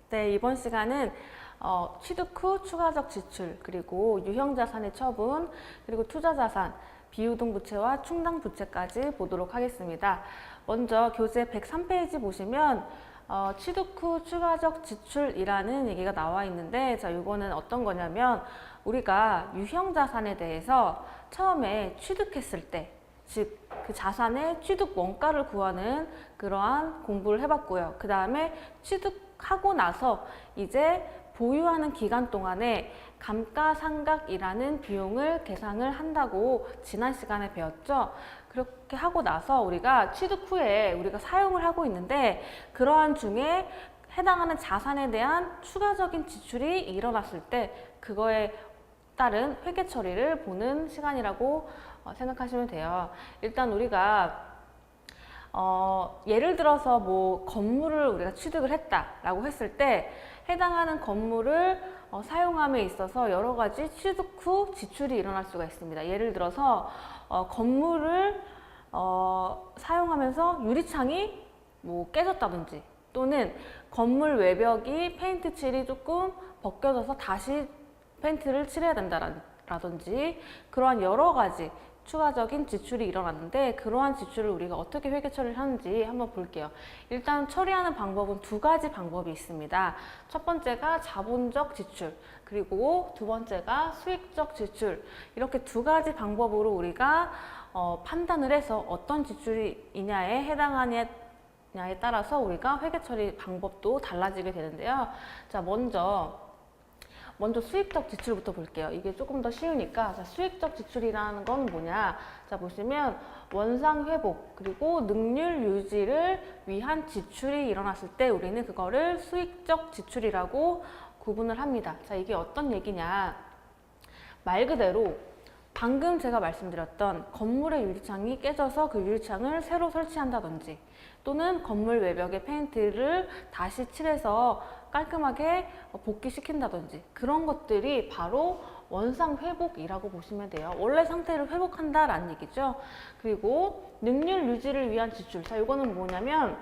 네, 이번 시간은 취득 후 추가적 지출, 그리고 유형자산의 처분, 그리고 투자자산, 비유동부채와 충당부채까지 보도록 하겠습니다. 먼저 교재 103페이지 보시면 취득 후 추가적 지출이라는 얘기가 나와 있는데, 자, 이거는 어떤 거냐면 우리가 유형자산에 대해서 처음에 취득했을 때, 즉 그 자산의 취득 원가를 구하는 그러한 공부를 해봤고요. 그 다음에 취득하고 나서 이제 보유하는 기간 동안에 감가상각이라는 비용을 계산을 한다고 지난 시간에 배웠죠. 그렇게 하고 나서 우리가 취득 후에 우리가 사용을 하고 있는데, 그러한 중에 해당하는 자산에 대한 추가적인 지출이 일어났을 때 그거에 따른 회계 처리를 보는 시간이라고 생각하시면 돼요. 일단 우리가 예를 들어서 뭐 건물을 우리가 취득을 했다라고 했을 때 해당하는 건물을 사용함에 있어서 여러 가지 취득 후 지출이 일어날 수가 있습니다. 예를 들어서 건물을 사용하면서 유리창이 뭐 깨졌다든지, 또는 건물 외벽이 페인트 칠이 조금 벗겨져서 다시 페인트를 칠해야 된다라든지, 그러한 여러 가지 추가적인 지출이 일어났는데, 그러한 지출을 우리가 어떻게 회계 처리를 하는지 한번 볼게요. 일단 처리하는 방법은 두 가지 방법이 있습니다. 첫 번째가 자본적 지출, 그리고 두 번째가 수익적 지출. 이렇게 두 가지 방법으로 우리가 판단을 해서 어떤 지출이냐에 해당하냐에 따라서 우리가 회계 처리 방법도 달라지게 되는데요. 자, 먼저 수익적 지출부터 볼게요. 이게 조금 더 쉬우니까. 자, 수익적 지출이라는 건 뭐냐? 자, 보시면 원상 회복 그리고 능률 유지를 위한 지출이 일어났을 때 우리는 그거를 수익적 지출이라고 구분을 합니다. 자, 이게 어떤 얘기냐? 말 그대로 방금 제가 말씀드렸던 건물의 유리창이 깨져서 그 유리창을 새로 설치한다든지, 또는 건물 외벽에 페인트를 다시 칠해서 깔끔하게 복귀시킨다든지, 그런 것들이 바로 원상 회복이라고 보시면 돼요. 원래 상태를 회복한다라는 얘기죠. 그리고 능률 유지를 위한 지출. 자, 이거는 뭐냐면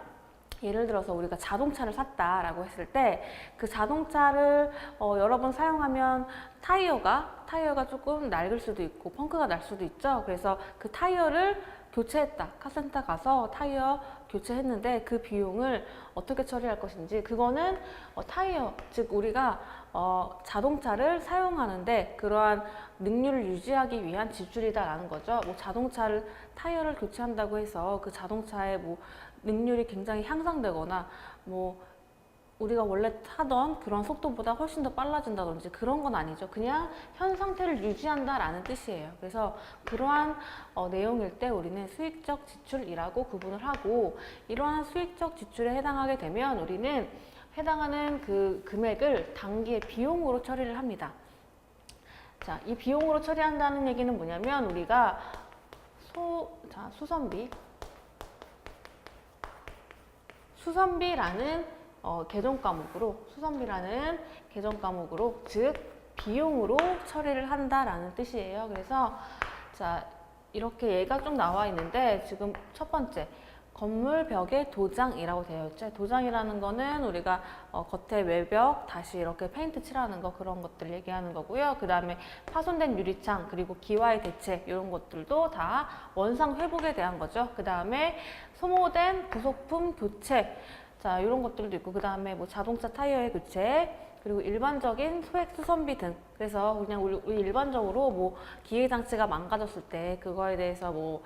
예를 들어서 우리가 자동차를 샀다라고 했을 때 그 자동차를 여러 번 사용하면 타이어가 조금 낡을 수도 있고 펑크가 날 수도 있죠. 그래서 그 타이어를 교체했다. 카센터 가서 타이어 교체했는데 그 비용을 어떻게 처리할 것인지, 그거는 타이어, 즉 우리가 자동차를 사용하는데 그러한 능률을 유지하기 위한 지출이다라는 거죠. 뭐 자동차를 타이어를 교체한다고 해서 그 자동차의 뭐 능률이 굉장히 향상되거나 뭐 우리가 원래 타던 그런 속도보다 훨씬 더 빨라진다든지 그런 건 아니죠. 그냥 현 상태를 유지한다라는 뜻이에요. 그래서 그러한 내용일 때 우리는 수익적 지출이라고 구분을 하고, 이러한 수익적 지출에 해당하게 되면 우리는 해당하는 그 금액을 단기의 비용으로 처리를 합니다. 자, 이 비용으로 처리한다는 얘기는 뭐냐면 우리가 수선비라는 계정 과목으로, 즉 비용으로 처리를 한다라는 뜻이에요. 그래서 자, 이렇게 얘가 좀 나와 있는데, 지금 첫 번째 건물 벽에 도장이라고 되어 있죠. 도장이라는 거는 우리가 겉에 외벽 다시 이렇게 페인트 칠하는 거, 그런 것들 얘기하는 거고요. 그 다음에 파손된 유리창, 그리고 기와의 대책, 이런 것들도 다 원상 회복에 대한 거죠. 그 다음에 소모된 부속품 교체, 자, 이런 것들도 있고, 그 다음에 뭐 자동차 타이어의 교체, 그리고 일반적인 소액 수선비 등. 그래서 그냥 우리 일반적으로 뭐 기계 장치가 망가졌을 때 그거에 대해서 뭐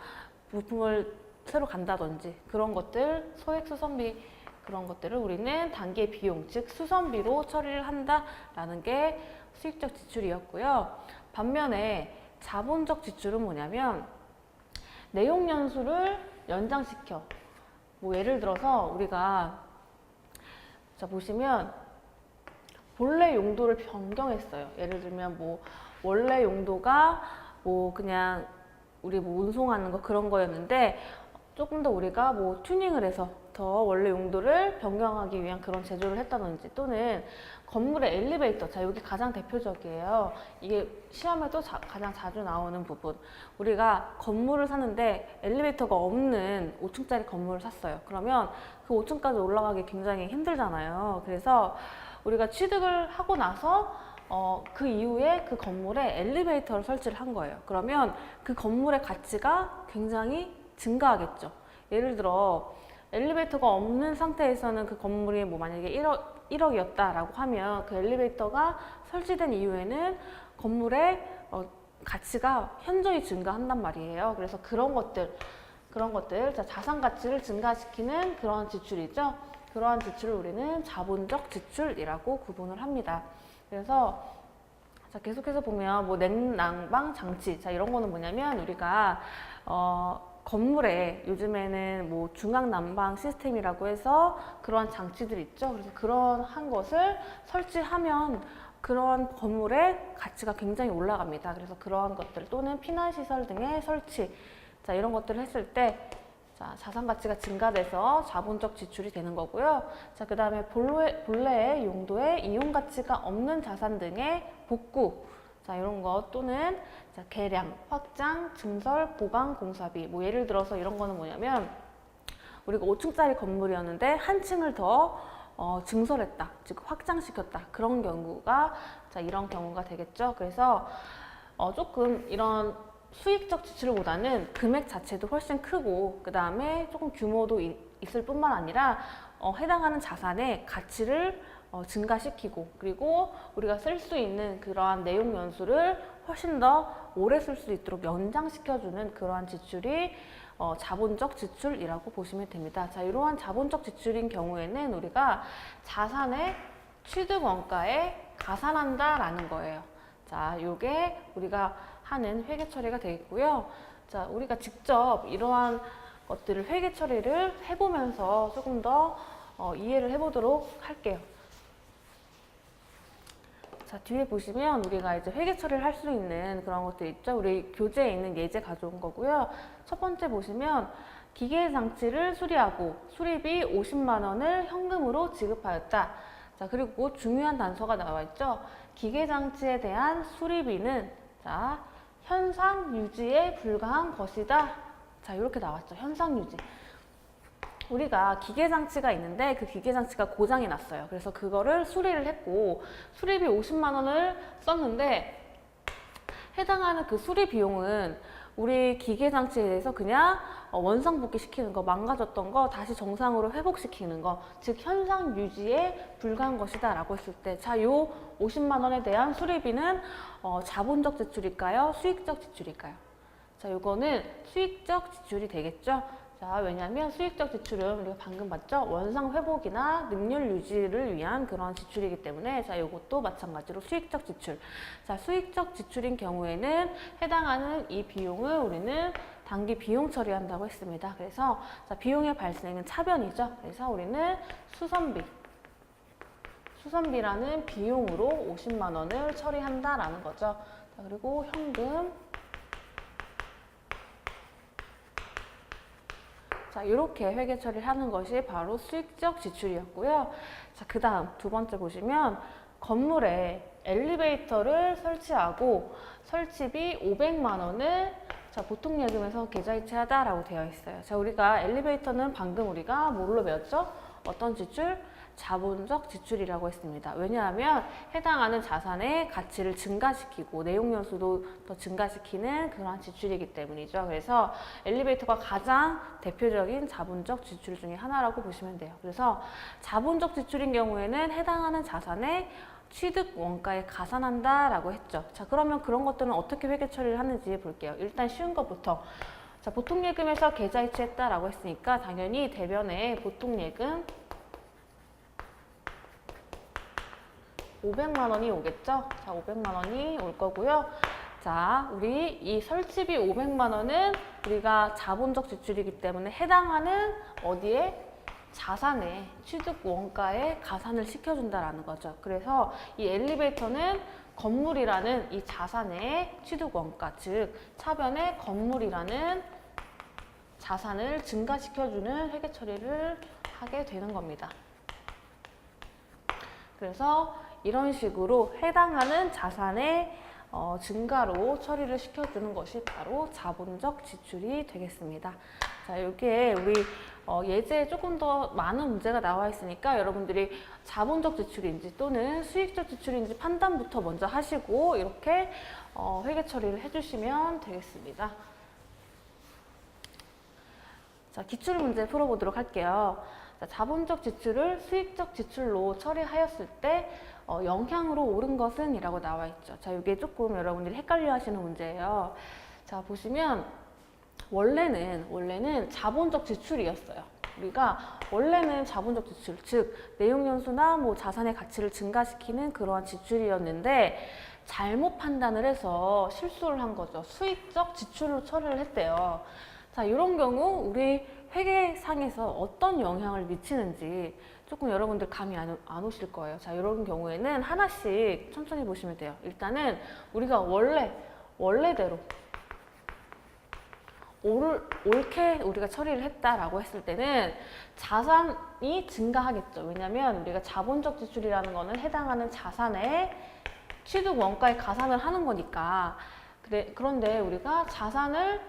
부품을 새로 간다든지 그런 것들, 소액 수선비, 그런 것들을 우리는 단기의 비용, 즉 수선비로 처리를 한다라는 게 수익적 지출이었고요. 반면에 자본적 지출은 뭐냐면 내용 연수를 연장시켜. 뭐 예를 들어서 우리가, 자, 보시면 본래 용도를 변경했어요. 예를 들면 뭐 원래 용도가 뭐 그냥 우리 뭐 운송하는 거 그런 거였는데, 조금 더 우리가 뭐 튜닝을 해서 더 원래 용도를 변경하기 위한 그런 제조를 했다든지, 또는 건물의 엘리베이터, 자, 여기 가장 대표적이에요. 이게 시험에도 가장 자주 나오는 부분. 우리가 건물을 사는데 엘리베이터가 없는 5층짜리 건물을 샀어요. 그러면 그 5층까지 올라가기 굉장히 힘들잖아요. 그래서 우리가 취득을 하고 나서 그 이후에 그 건물에 엘리베이터를 설치를 한 거예요. 그러면 그 건물의 가치가 굉장히 증가하겠죠. 예를 들어 엘리베이터가 없는 상태에서는 그 건물이 뭐 만약에 1억이었다라고 하면 그 엘리베이터가 설치된 이후에는 건물의 가치가 현저히 증가한단 말이에요. 그래서 그런 것들 자산 가치를 증가시키는 그런 지출이죠. 그러한 지출을 우리는 자본적 지출이라고 구분을 합니다. 그래서 자, 계속해서 보면 뭐 냉난방 장치, 자, 이런 거는 뭐냐면 우리가 건물에 요즘에는 뭐 중앙 난방 시스템이라고 해서 그러한 장치들이 있죠. 그래서 그런 것을 설치하면 그런 건물의 가치가 굉장히 올라갑니다. 그래서 그러한 것들 또는 피난시설 등의 설치, 자, 이런 것들을 했을 때 자, 자산 가치가 증가돼서 자본적 지출이 되는 거고요. 자, 그 다음에 본래의 용도에 이용 가치가 없는 자산 등의 복구, 자, 이런 것 또는 자, 개량, 확장, 증설, 보강, 공사비. 뭐 예를 들어서 이런 거는 뭐냐면 우리가 5층짜리 건물이었는데 한 층을 더 증설했다, 즉 확장시켰다. 그런 경우가 자, 이런 경우가 되겠죠. 그래서 조금 이런 수익적 지출보다는 금액 자체도 훨씬 크고 그 다음에 조금 규모도 있을 뿐만 아니라 해당하는 자산의 가치를 증가시키고 그리고 우리가 쓸 수 있는 그러한 내용 연수를 훨씬 더 오래 쓸 수 있도록 연장시켜주는 그러한 지출이 자본적 지출이라고 보시면 됩니다. 자, 이러한 자본적 지출인 경우에는 우리가 자산의 취득 원가에 가산한다라는 거예요. 자, 요게 우리가 하는 회계 처리가 되겠고요. 자, 우리가 직접 이러한 것들을 회계 처리를 해보면서 조금 더 이해를 해보도록 할게요. 자, 뒤에 보시면 우리가 이제 회계 처리를 할 수 있는 그런 것들 있죠. 우리 교재에 있는 예제 가져온 거고요. 첫 번째 보시면 기계 장치를 수리하고 수리비 50만 원을 현금으로 지급하였다. 자, 그리고 중요한 단서가 나와 있죠. 기계 장치에 대한 수리비는 자, 현상 유지에 불과한 것이다. 자, 이렇게 나왔죠. 현상 유지. 우리가 기계 장치가 있는데 그 기계 장치가 고장이 났어요. 그래서 그거를 수리를 했고 수리비 50만 원을 썼는데 해당하는 그 수리 비용은 우리 기계 장치에 대해서 그냥 원상복귀 시키는 거, 망가졌던 거 다시 정상으로 회복시키는 거, 즉 현상 유지에 불과한 것이다 라고 했을 때 자, 요 50만 원에 대한 수리비는 자본적 지출일까요? 수익적 지출일까요? 자, 요거는 수익적 지출이 되겠죠? 자, 왜냐하면 수익적 지출은 우리가 방금 봤죠? 원상 회복이나 능률 유지를 위한 그런 지출이기 때문에 자, 요것도 마찬가지로 수익적 지출. 자, 수익적 지출인 경우에는 해당하는 이 비용을 우리는 단기 비용 처리한다고 했습니다. 그래서 자, 비용의 발생은 차변이죠. 그래서 우리는 수선비라는 비용으로 50만 원을 처리한다라는 거죠. 자, 그리고 현금. 자, 이렇게 회계 처리를 하는 것이 바로 수익적 지출이었고요. 자, 그 다음 두 번째 보시면 건물에 엘리베이터를 설치하고 설치비 500만 원을 자, 보통 예금에서 계좌이체하다라고 되어 있어요. 자, 우리가 엘리베이터는 방금 우리가 뭘로 배웠죠? 어떤 지출? 자본적 지출이라고 했습니다. 왜냐하면 해당하는 자산의 가치를 증가시키고 내용 연수도 더 증가시키는 그러한 지출이기 때문이죠. 그래서 엘리베이터가 가장 대표적인 자본적 지출 중에 하나라고 보시면 돼요. 그래서 자본적 지출인 경우에는 해당하는 자산의 취득 원가에 가산한다라고 했죠. 자, 그러면 그런 것들은 어떻게 회계 처리를 하는지 볼게요. 일단 쉬운 것부터. 자, 보통 예금에서 계좌이체했다라고 했으니까 당연히 대변에 보통 예금 500만 원이 오겠죠? 자, 500만 원이 올 거고요. 자, 우리 이 설치비 500만 원은 우리가 자본적 지출이기 때문에 해당하는 어디에? 자산의 취득 원가에 가산을 시켜준다라는 거죠. 그래서 이 엘리베이터는 건물이라는 이 자산의 취득 원가, 즉 차변의 건물이라는 자산을 증가시켜주는 회계 처리를 하게 되는 겁니다. 그래서 이런 식으로 해당하는 자산의 증가로 처리를 시켜주는 것이 바로 자본적 지출이 되겠습니다. 자, 이게 우리 예제에 조금 더 많은 문제가 나와 있으니까 여러분들이 자본적 지출인지 또는 수익적 지출인지 판단부터 먼저 하시고 이렇게 회계 처리를 해주시면 되겠습니다. 자, 기출 문제 풀어보도록 할게요. 자, 자본적 지출을 수익적 지출로 처리하였을 때 영향으로 오른 것은? 이라고 나와 있죠. 자, 이게 조금 여러분들이 헷갈려 하시는 문제예요. 자, 보시면 원래는 자본적 지출이었어요. 우리가 원래는 자본적 지출, 즉 내용연수나 뭐 자산의 가치를 증가시키는 그러한 지출이었는데 잘못 판단을 해서 실수를 한 거죠. 수익적 지출로 처리를 했대요. 자, 이런 경우 우리 회계상에서 어떤 영향을 미치는지 조금 여러분들 감이 안 오실 거예요. 자, 이런 경우에는 하나씩 천천히 보시면 돼요. 일단은 우리가 원래대로 옳게 우리가 처리를 했다라고 했을 때는 자산이 증가하겠죠. 왜냐하면 우리가 자본적 지출이라는 거는 해당하는 자산의 취득 원가에 가산을 하는 거니까. 그런데 우리가 자산을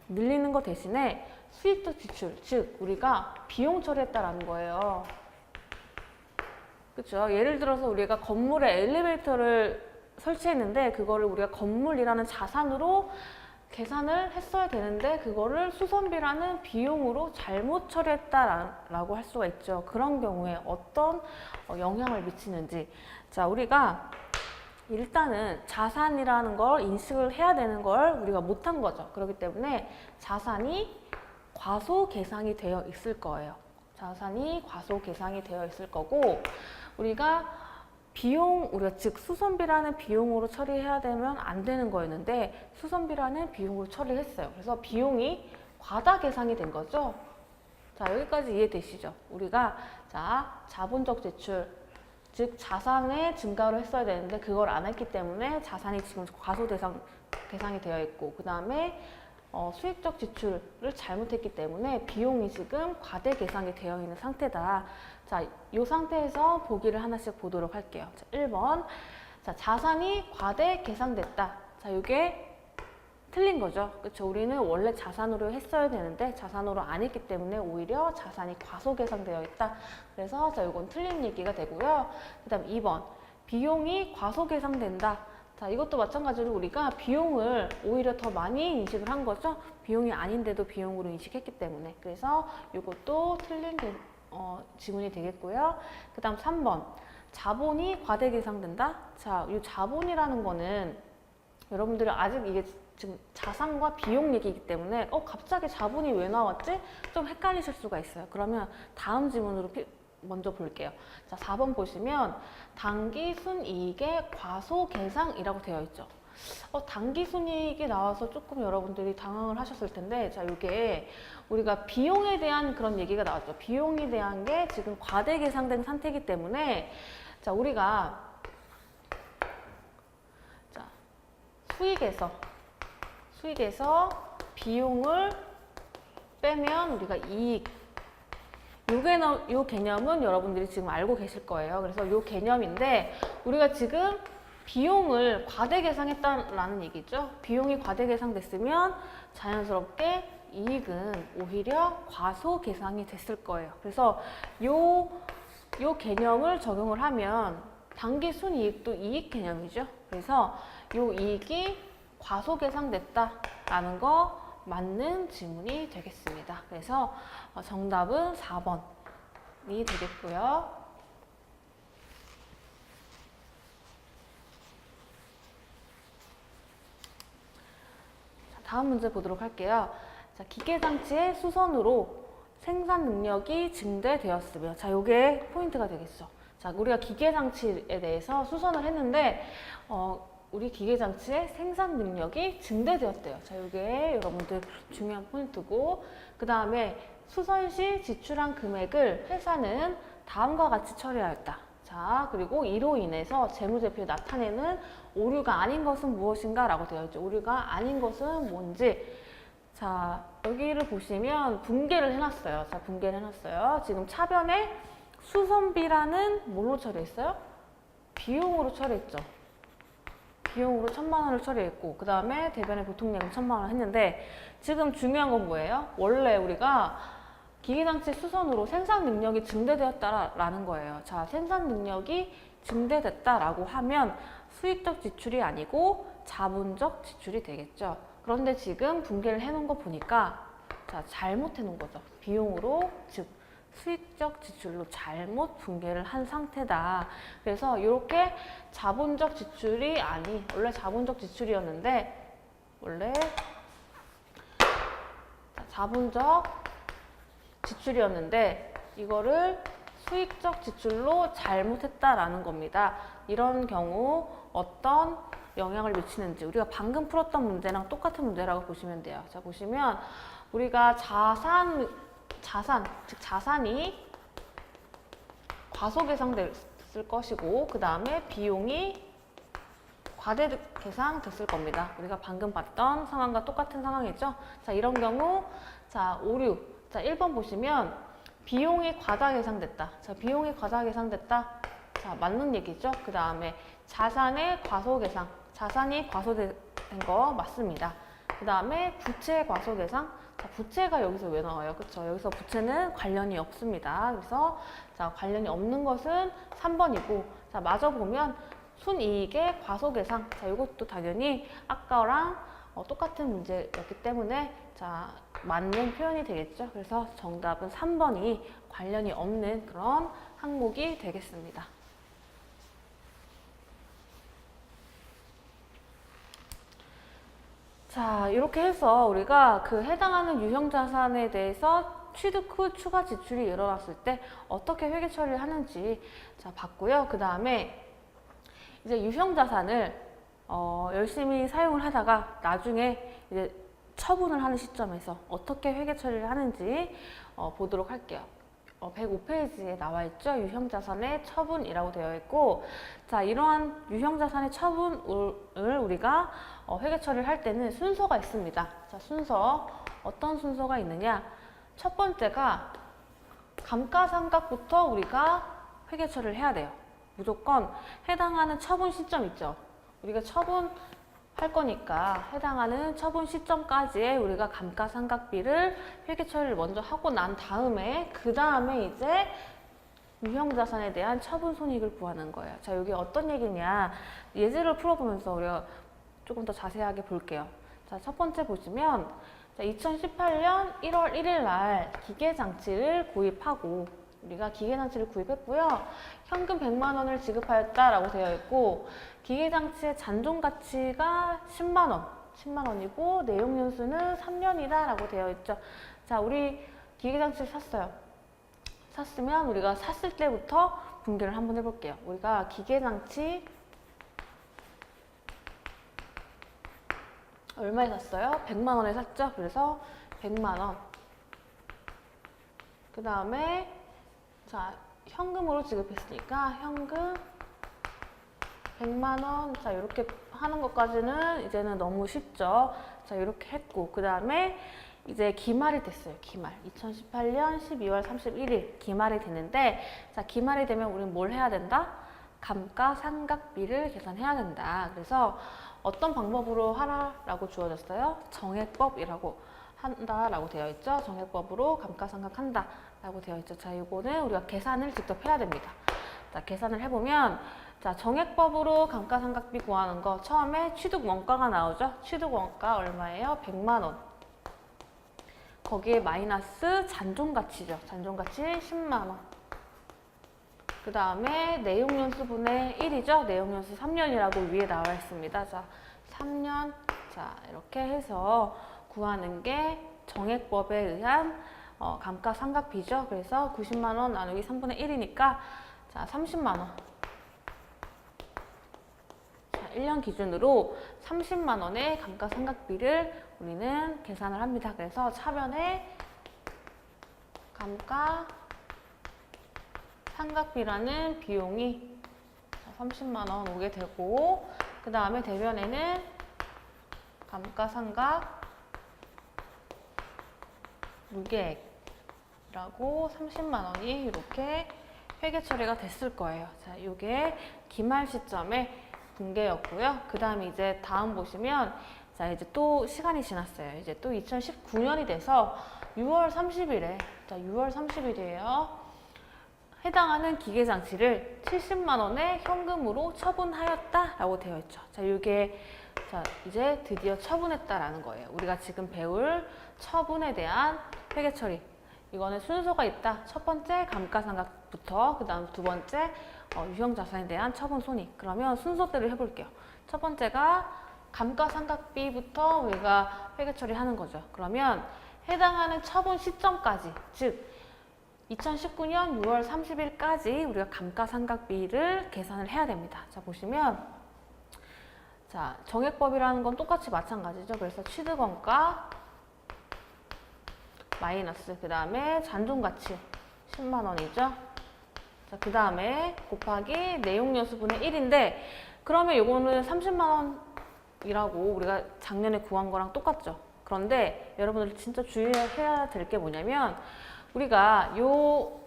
늘리는 것 대신에 수익적 지출, 즉 우리가 비용 처리했다라는 거예요. 그렇죠? 예를 들어서 우리가 건물에 엘리베이터를 설치했는데 그거를 우리가 건물이라는 자산으로 계산을 했어야 되는데 그거를 수선비라는 비용으로 잘못 처리했다라고 할 수가 있죠. 그런 경우에 어떤 영향을 미치는지. 자, 우리가 일단은 자산이라는 걸 인식을 해야 되는 걸 우리가 못한 거죠. 그렇기 때문에 자산이 과소계상이 되어 있을 거예요. 자산이 과소계상이 되어 있을 거고 우리가 즉 수선비라는 비용으로 처리해야 되면 안 되는 거였는데 수선비라는 비용으로 처리를 했어요. 그래서 비용이 과다계상이 된 거죠. 자, 여기까지 이해되시죠? 우리가 자본적 지출, 즉 자산의 증가를 했어야 되는데 그걸 안 했기 때문에 자산이 지금 과소계상이 되어 있고 그 다음에 수익적 지출을 잘못했기 때문에 비용이 지금 과대계상이 되어 있는 상태다. 자, 이 상태에서 보기를 하나씩 보도록 할게요. 자, 1번. 자, 자산이 과대계상됐다. 자, 이게 틀린 거죠. 그렇죠? 우리는 원래 자산으로 했어야 되는데 자산으로 안 했기 때문에 오히려 자산이 과소계상되어 있다. 그래서 자, 이건 틀린 얘기가 되고요. 그다음 2번. 비용이 과소계상된다. 자, 이것도 마찬가지로 우리가 비용을 오히려 더 많이 인식을 한 거죠. 비용이 아닌데도 비용으로 인식했기 때문에. 그래서 이것도 틀린 지문이 되겠고요. 그 다음 3번. 자본이 과대계상된다. 자, 이 자본이라는 거는 여러분들이 아직 이게 지금 자산과 비용 얘기이기 때문에 갑자기 자본이 왜 나왔지? 좀 헷갈리실 수가 있어요. 그러면 다음 지문으로 먼저 볼게요. 자, 4번 보시면 당기순이익의 과소계상이라고 되어 있죠. 당기순이익이 나와서 조금 여러분들이 당황을 하셨을 텐데, 자, 이게 우리가 비용에 대한 그런 얘기가 나왔죠. 비용에 대한 게 지금 과대계상된 상태이기 때문에, 자, 우리가 자, 수익에서 비용을 빼면 우리가 이익. 요 개념은 여러분들이 지금 알고 계실 거예요. 그래서 요 개념인데 우리가 지금 비용을 과대계상했다라는 얘기죠. 비용이 과대계상됐으면 자연스럽게 이익은 오히려 과소계상이 됐을 거예요. 그래서 요 개념을 적용을 하면 당기순이익도 이익 개념이죠. 그래서 요 이익이 과소계상됐다라는 거 맞는 지문이 되겠습니다. 그래서 정답은 4번이 되겠고요. 자, 다음 문제 보도록 할게요. 자, 기계장치의 수선으로 생산 능력이 증대되었으며, 자, 요게 포인트가 되겠죠. 자, 우리가 기계장치에 대해서 수선을 했는데 우리 기계장치의 생산 능력이 증대되었대요. 자, 이게 여러분들 중요한 포인트고, 그 다음에 수선 시 지출한 금액을 회사는 다음과 같이 처리하였다. 자, 그리고 이로 인해서 재무제표에 나타내는 오류가 아닌 것은 무엇인가 라고 되어 있죠. 오류가 아닌 것은 뭔지. 자, 여기를 보시면 분개를 해놨어요. 자, 분개를 해놨어요. 지금 차변에 수선비라는 뭘로 처리했어요? 비용으로 처리했죠. 비용으로 1,000만 원을 처리했고, 그 다음에 대변의 보통량은 1,000만 원 했는데, 지금 중요한 건 뭐예요? 원래 우리가 기계장치 수선으로 생산 능력이 증대되었다라는 거예요. 자, 생산 능력이 증대됐다라고 하면 수익적 지출이 아니고 자본적 지출이 되겠죠. 그런데 지금 분개를 해놓은 거 보니까 자, 잘못 해놓은 거죠. 비용으로, 즉 수익적 지출로 잘못 분개를 한 상태다. 그래서 이렇게 자본적 지출이 원래 자본적 지출이었는데 원래 자본적 지출이었는데 이거를 수익적 지출로 잘못했다라는 겁니다. 이런 경우 어떤 영향을 미치는지 우리가 방금 풀었던 문제랑 똑같은 문제라고 보시면 돼요. 자, 보시면 우리가 즉 자산이 과소계상됐을 것이고 그 다음에 비용이 과대계상됐을 겁니다. 우리가 방금 봤던 상황과 똑같은 상황이죠. 자, 이런 경우 자, 오류. 자, 1번 보시면 비용이 과다계상됐다. 자, 비용이 과다계상됐다. 자, 맞는 얘기죠. 그 다음에 자산의 과소계상. 자산이 과소된 거 맞습니다. 그 다음에 부채 과소계상. 자, 부채가 여기서 왜 나와요? 그렇죠? 여기서 부채는 관련이 없습니다. 그래서 자, 관련이 없는 것은 3번이고 자, 마저 보면 순이익의 과소계상. 자, 이것도 당연히 아까랑 똑같은 문제였기 때문에 자, 맞는 표현이 되겠죠. 그래서 정답은 3번이 관련이 없는 그런 항목이 되겠습니다. 자, 이렇게 해서 우리가 그 해당하는 유형 자산에 대해서 취득 후 추가 지출이 일어났을 때 어떻게 회계 처리를 하는지 자, 봤고요. 그 다음에 이제 유형 자산을 열심히 사용을 하다가 나중에 이제 처분을 하는 시점에서 어떻게 회계 처리를 하는지 보도록 할게요. 105페이지에 나와 있죠. 유형자산의 처분이라고 되어 있고 자, 이러한 유형자산의 처분을 우리가 회계 처리를 할 때는 순서가 있습니다. 자, 순서 어떤 순서가 있느냐? 첫 번째가 감가상각부터 우리가 회계 처리를 해야 돼요. 무조건 해당하는 처분 시점 있죠. 우리가 처분할 거니까 해당하는 처분 시점까지의 우리가 감가상각비를 회계 처리를 먼저 하고 난 다음에 그 다음에 이제 유형자산에 대한 처분 손익을 구하는 거예요. 자, 이게 어떤 얘기냐? 예제를 풀어보면서 우리가 조금 더 자세하게 볼게요. 자, 첫 번째 보시면 자, 2018년 1월 1일 날 기계장치를 구입하고 우리가 기계장치를 구입했고요. 현금 100만 원을 지급하였다라고 되어 있고 기계장치의 잔존가치가 10만 원, 10만 원이고 내용연수는 3년이다 라고 되어 있죠. 자, 우리 기계장치를 샀어요. 샀으면 우리가 샀을 때부터 분개를 한번 해볼게요. 우리가 기계장치 얼마에 샀어요? 100만 원에 샀죠? 그래서 100만 원. 그 다음에 자, 현금으로 지급했으니까 현금 100만 원. 자, 이렇게 하는 것까지는 이제는 너무 쉽죠. 자, 이렇게 했고 그 다음에 이제 기말이 됐어요. 기말. 2018년 12월 31일 기말이 되는데 자, 기말이 되면 우리는 뭘 해야 된다? 감가상각비를 계산해야 된다. 그래서 어떤 방법으로 하라라고 주어졌어요? 정액법이라고 한다라고 되어 있죠. 정액법으로 감가상각한다 라고 되어 있죠. 자, 이거는 우리가 계산을 직접 해야 됩니다. 자, 계산을 해보면 자, 정액법으로 감가상각비 구하는 거 처음에 취득 원가가 나오죠. 취득 원가 얼마예요? 100만 원. 거기에 마이너스 잔존가치죠. 잔존가치 10만 원. 그 다음에 내용연수분의 1이죠. 내용연수 3년이라고 위에 나와 있습니다. 자, 3년. 자, 이렇게 해서 구하는 게 정액법에 의한 감가상각비죠. 그래서 90만 원 나누기 3분의 1이니까 자, 30만 원. 자, 1년 기준으로 30만 원의 감가상각비를 우리는 계산을 합니다. 그래서 차변에 감가상각비라는 비용이 30만 원 오게 되고 그 다음에 대변에는 감가상각 무계액이라고 30만 원이 이렇게 회계 처리가 됐을 거예요. 자, 이게 기말 시점의 분계였고요. 그 다음에 이제 다음 보시면 자, 이제 또 시간이 지났어요. 이제 또 2019년이 돼서 6월 30일에, 자, 6월 30일이에요. 해당하는 기계장치를 70만 원의 현금으로 처분하였다라고 되어 있죠. 자, 이게 자, 이제 드디어 처분했다라는 거예요. 우리가 지금 배울 처분에 대한 회계 처리. 이거는 순서가 있다. 첫 번째 감가상각부터, 그 다음 두 번째 유형자산에 대한 처분 손익. 그러면 순서대로 해볼게요. 첫 번째가 감가상각비부터 우리가 회계 처리하는 거죠. 그러면 해당하는 처분 시점까지, 즉 2019년 6월 30일까지 우리가 감가상각비를 계산을 해야 됩니다. 자, 보시면 자, 정액법이라는 건 똑같이 마찬가지죠. 그래서 취득원가 마이너스, 그 다음에 잔존가치 10만 원이죠. 자, 그 다음에 곱하기 내용여수분의 1인데, 그러면 요거는 30만 원이라고 우리가 작년에 구한 거랑 똑같죠. 그런데 여러분들 진짜 주의해야 될 게 뭐냐면, 우리가 요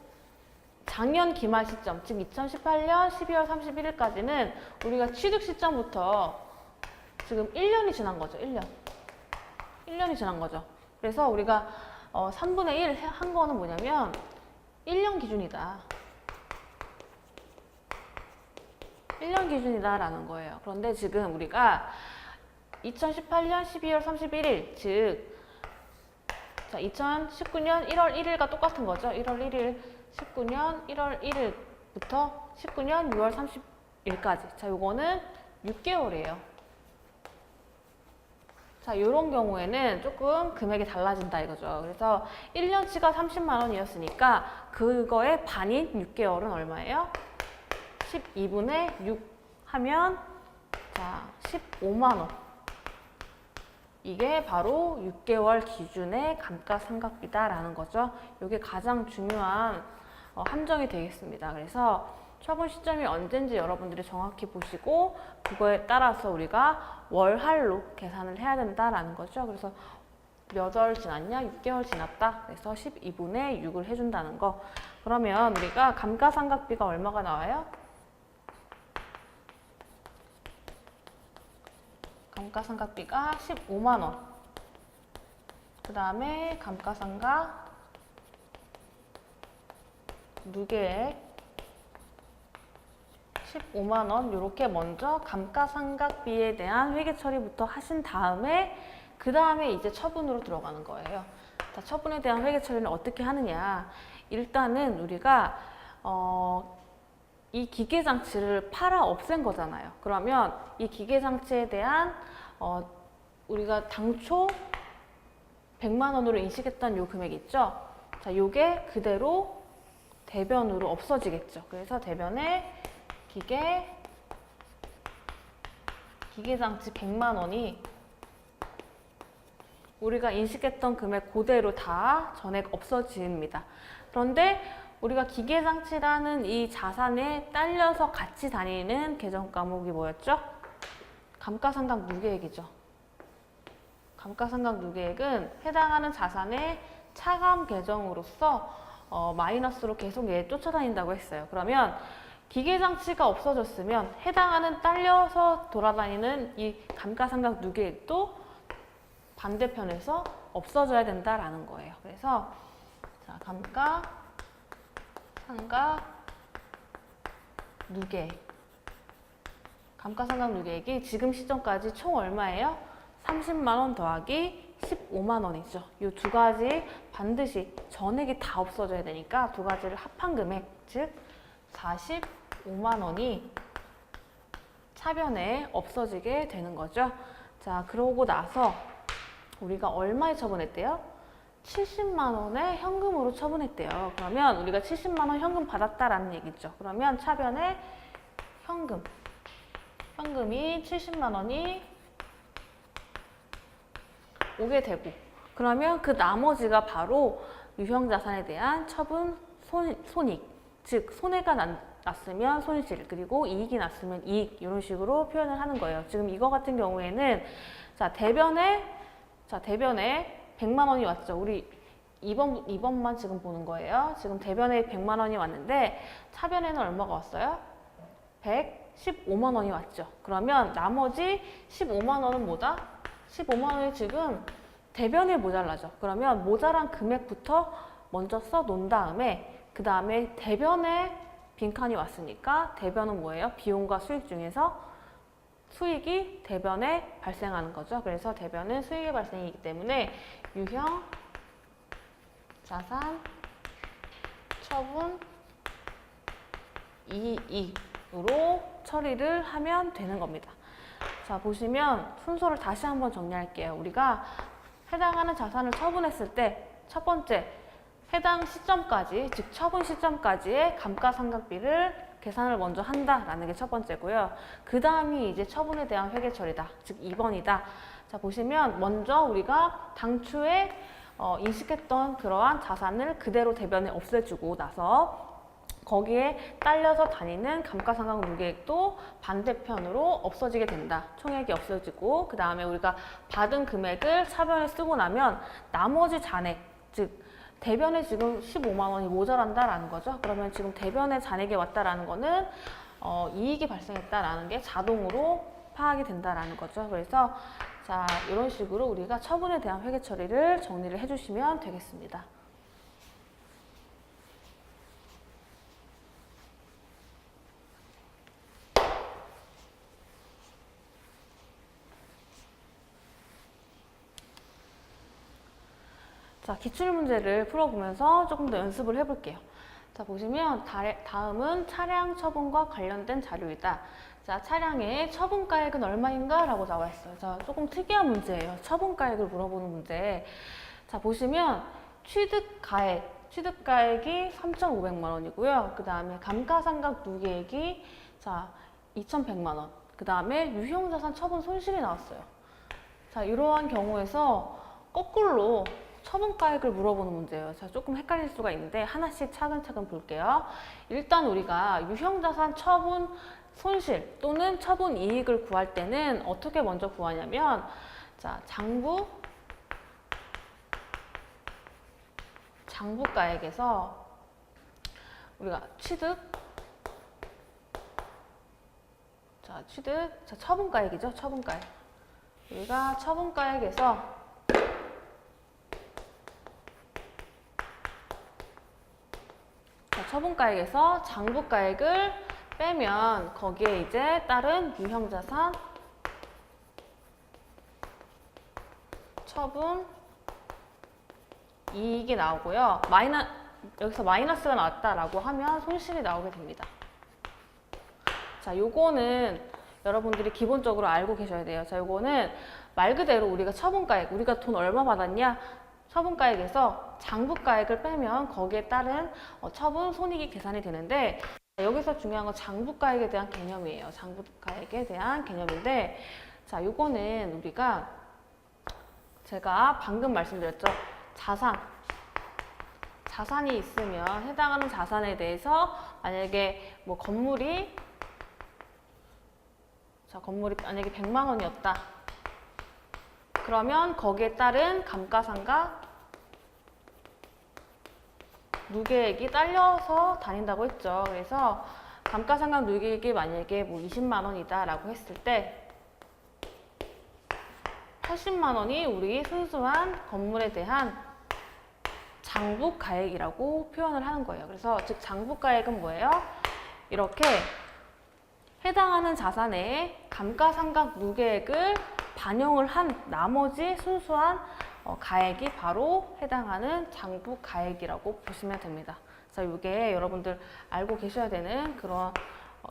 작년 기말 시점, 즉 2018년 12월 31일까지는 우리가 취득 시점부터 지금 1년이 지난 거죠. 1년이 지난 거죠. 그래서 우리가 3분의 1 한 거는 뭐냐면 1년 기준이다. 1년 기준이다라는 거예요. 그런데 지금 우리가 2018년 12월 31일, 즉 자, 2019년 1월 1일과 똑같은 거죠. 1월 1일, 19년 1월 1일부터 19년 6월 30일까지. 자, 요거는 6개월이에요. 자, 요런 경우에는 조금 금액이 달라진다 이거죠. 그래서 1년치가 30만 원이었으니까 그거의 반인 6개월은 얼마예요? 12분의 6 하면 자, 15만 원. 이게 바로 6개월 기준의 감가상각비다라는 거죠. 이게 가장 중요한 함정이 되겠습니다. 그래서 처분 시점이 언젠지 여러분들이 정확히 보시고 그거에 따라서 우리가 월할로 계산을 해야 된다라는 거죠. 그래서 몇 월 지났냐? 6개월 지났다. 그래서 12분의 6을 해준다는 거. 그러면 우리가 감가상각비가 얼마가 나와요? 감가상각비가 15만 원. 그 다음에 감가상각 누계액 15만 원. 이렇게 먼저 감가상각비에 대한 회계 처리부터 하신 다음에 그 다음에 이제 처분으로 들어가는 거예요. 자, 처분에 대한 회계 처리는 어떻게 하느냐? 일단은 우리가 이 기계장치를 팔아 없앤 거잖아요. 그러면 이 기계장치에 대한 우리가 당초 100만 원으로 인식했던 요 금액 있죠? 자, 요게 그대로 대변으로 없어지겠죠. 그래서 대변에 기계장치 100만 원이 우리가 인식했던 금액 그대로 다 전액 없어집니다. 그런데 우리가 기계장치라는 이 자산에 딸려서 같이 다니는 계정 과목이 뭐였죠? 감가상각 누계액이죠. 감가상각 누계액은 해당하는 자산의 차감 계정으로서 마이너스로 계속 얘 쫓아다닌다고 했어요. 그러면 기계장치가 없어졌으면 해당하는 딸려서 돌아다니는 이 감가상각 누계액도 반대편에서 없어져야 된다라는 거예요. 그래서 자, 감가상각 누계액. 감가상각 누계액이 지금 시점까지 총 얼마예요? 30만 원 더하기 15만 원이죠. 이 두 가지 반드시 전액이 다 없어져야 되니까 두 가지를 합한 금액, 즉 45만 원이 차변에 없어지게 되는 거죠. 자, 그러고 나서 우리가 얼마에 처분했대요? 70만 원에 현금으로 처분했대요. 그러면 우리가 70만 원 현금 받았다라는 얘기죠. 그러면 차변에 현금이 70만 원이 오게 되고, 그러면 그 나머지가 바로 유형자산에 대한 처분 손익, 즉 손해가 났으면 손실, 그리고 이익이 났으면 이익, 이런 식으로 표현을 하는 거예요. 지금 이거 같은 경우에는 자, 대변에 100만 원이 왔죠. 우리 2번만 지금 보는 거예요. 지금 대변에 100만 원이 왔는데 차변에는 얼마가 왔어요? 115만 원이 왔죠. 그러면 나머지 15만 원은 뭐다? 15만 원이 지금 대변에 모자라죠. 그러면 모자란 금액부터 먼저 써놓은 다음에 그 다음에 대변에 빈칸이 왔으니까 대변은 뭐예요? 비용과 수익 중에서 수익이 대변에 발생하는 거죠. 그래서 대변은 수익의 발생이기 때문에 유형 자산 처분 이익으로 처리를 하면 되는 겁니다. 자, 보시면 순서를 다시 한번 정리할게요. 우리가 해당하는 자산을 처분했을 때 첫 번째, 해당 시점까지, 즉 처분 시점까지의 감가상각비를 계산을 먼저 한다라는 게 첫 번째고요. 그 다음이 이제 처분에 대한 회계 처리다, 즉 2번이다. 자, 보시면 먼저 우리가 당초에 인식했던 그러한 자산을 그대로 대변에 없애주고 나서 거기에 딸려서 다니는 감가상각 누계액도 반대편으로 없어지게 된다. 총액이 없어지고 그 다음에 우리가 받은 금액을 차변에 쓰고 나면 나머지 잔액, 즉 대변에 지금 15만 원이 모자란다라는 거죠. 그러면 지금 대변에 잔액이 왔다라는 거는 이익이 발생했다라는 게 자동으로 파악이 된다라는 거죠. 그래서 자, 이런 식으로 우리가 처분에 대한 회계 처리를 정리를 해주시면 되겠습니다. 자, 기출문제를 풀어보면서 조금 더 연습을 해볼게요. 자, 보시면 다음은 차량 처분과 관련된 자료이다. 자, 차량의 처분가액은 얼마인가? 라고 나와 있어요. 자, 조금 특이한 문제예요. 처분가액을 물어보는 문제. 자, 보시면 취득가액이 3,500만 원이고요. 그 다음에 감가상각 누계액이 자, 2,100만 원. 그 다음에 유형자산 처분 손실이 나왔어요. 자, 이러한 경우에서 거꾸로 처분가액을 물어보는 문제예요. 자, 조금 헷갈릴 수가 있는데 하나씩 차근차근 볼게요. 일단 우리가 유형자산 처분 손실 또는 처분 이익을 구할 때는 어떻게 먼저 구하냐면 자, 장부가액에서 우리가 취득, 자, 처분가액이죠. 처분가액. 우리가 처분가액에서 처분가액에서 장부가액을 빼면 거기에 이제 따른 유형자산 처분 이익이 나오고요. 여기서 마이너스가 나왔다라고 하면 손실이 나오게 됩니다. 자, 요거는 여러분들이 기본적으로 알고 계셔야 돼요. 자, 요거는 말 그대로 우리가 처분가액, 우리가 돈 얼마 받았냐? 처분가액에서 장부가액을 빼면 거기에 따른 처분 손익이 계산이 되는데 여기서 중요한 건 장부가액에 대한 개념이에요. 장부가액에 대한 개념인데 자, 요거는 우리가 제가 방금 말씀드렸죠. 자산이 있으면 해당하는 자산에 대해서 만약에 뭐 건물이 만약에 100만 원이었다. 그러면 거기에 따른 감가상각 누계액이 딸려서 다닌다고 했죠. 그래서 감가상각 누계액이 만약에 뭐 20만 원이다 라고 했을 때 80만 원이 우리 순수한 건물에 대한 장부가액이라고 표현을 하는 거예요. 그래서 즉 장부가액은 뭐예요? 이렇게 해당하는 자산의 감가상각 누계액을 반영을 한 나머지 순수한 가액이 바로 해당하는 장부가액이라고 보시면 됩니다. 자, 이게 여러분들 알고 계셔야 되는 그런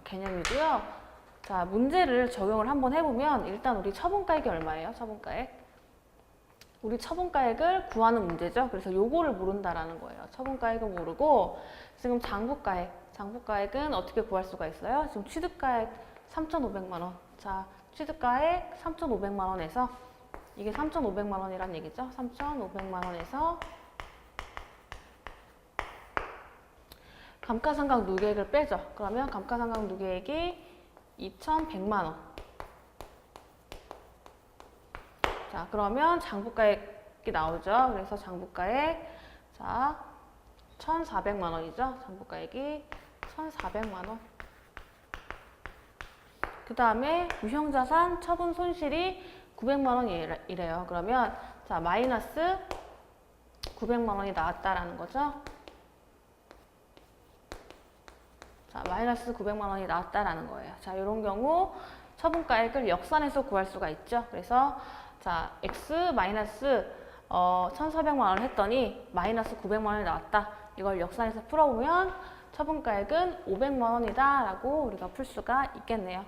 개념이고요. 자, 문제를 적용을 한번 해보면 일단 우리 처분가액이 얼마예요? 처분가액. 우리 처분가액을 구하는 문제죠. 그래서 요거를 모른다라는 거예요. 처분가액을 모르고 지금 장부가액은 어떻게 구할 수가 있어요? 지금 취득가액 3,500만 원. 자, 취득가액 3,500만 원에서 이게 3,500만 원이란 얘기죠. 3,500만 원에서 감가상각 누계액을 빼죠. 그러면 감가상각 누계액이 2,100만 원. 자, 그러면 장부가액이 나오죠. 그래서 장부가액, 자, 1,400만 원이죠. 장부가액이 1,400만 원. 그 다음에 유형자산 처분 손실이 900만 원이래요. 그러면 자, 마이너스 900만 원이 나왔다라는 거죠. 자, 마이너스 900만 원이 나왔다라는 거예요. 자, 이런 경우 처분가액을 역산해서 구할 수가 있죠. 그래서 자, x 마이너스 1,400만 원을 했더니 마이너스 900만 원이 나왔다. 이걸 역산해서 풀어보면 처분가액은 500만 원이다 라고 우리가 풀 수가 있겠네요.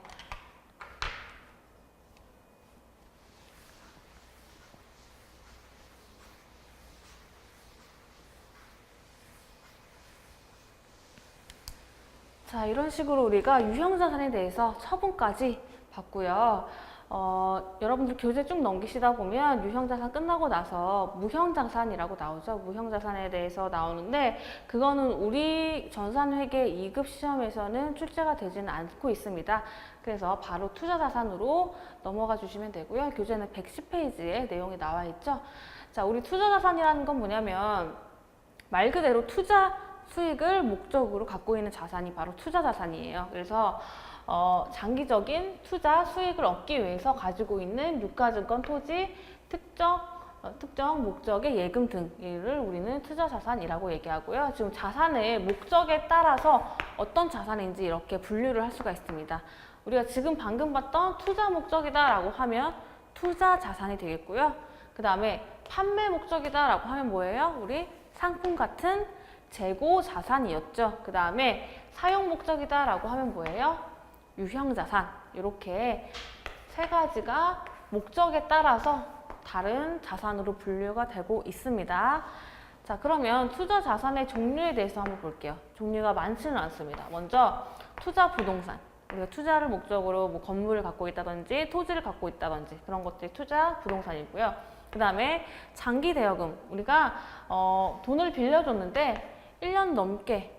자, 이런 식으로 우리가 유형자산에 대해서 처분까지 봤고요. 여러분들 교재 쭉 넘기시다 보면 유형자산 끝나고 나서 무형자산이라고 나오죠. 무형자산에 대해서 나오는데 그거는 우리 전산회계 2급 시험에서는 출제가 되지는 않고 있습니다. 그래서 바로 투자자산으로 넘어가 주시면 되고요. 교재는 110페이지에 내용이 나와 있죠. 자, 우리 투자자산이라는 건 뭐냐면 말 그대로 투자 수익을 목적으로 갖고 있는 자산이 바로 투자자산이에요. 그래서 장기적인 투자 수익을 얻기 위해서 가지고 있는 유가증권, 토지, 특정 목적의 예금 등을 우리는 투자자산이라고 얘기하고요. 지금 자산의 목적에 따라서 어떤 자산인지 이렇게 분류를 할 수가 있습니다. 우리가 지금 방금 봤던 투자 목적이다라고 하면 투자자산이 되겠고요. 그 다음에 판매 목적이다라고 하면 뭐예요? 우리 상품 같은 재고 자산이었죠. 그 다음에 사용 목적이다라고 하면 뭐예요? 유형자산. 이렇게 세 가지가 목적에 따라서 다른 자산으로 분류가 되고 있습니다. 자, 그러면 투자 자산의 종류에 대해서 한번 볼게요. 종류가 많지는 않습니다. 먼저 투자 부동산. 우리가 투자를 목적으로 뭐 건물을 갖고 있다든지 토지를 갖고 있다든지 그런 것들이 투자 부동산이고요. 그 다음에 장기 대여금. 우리가 돈을 빌려줬는데 1년 넘게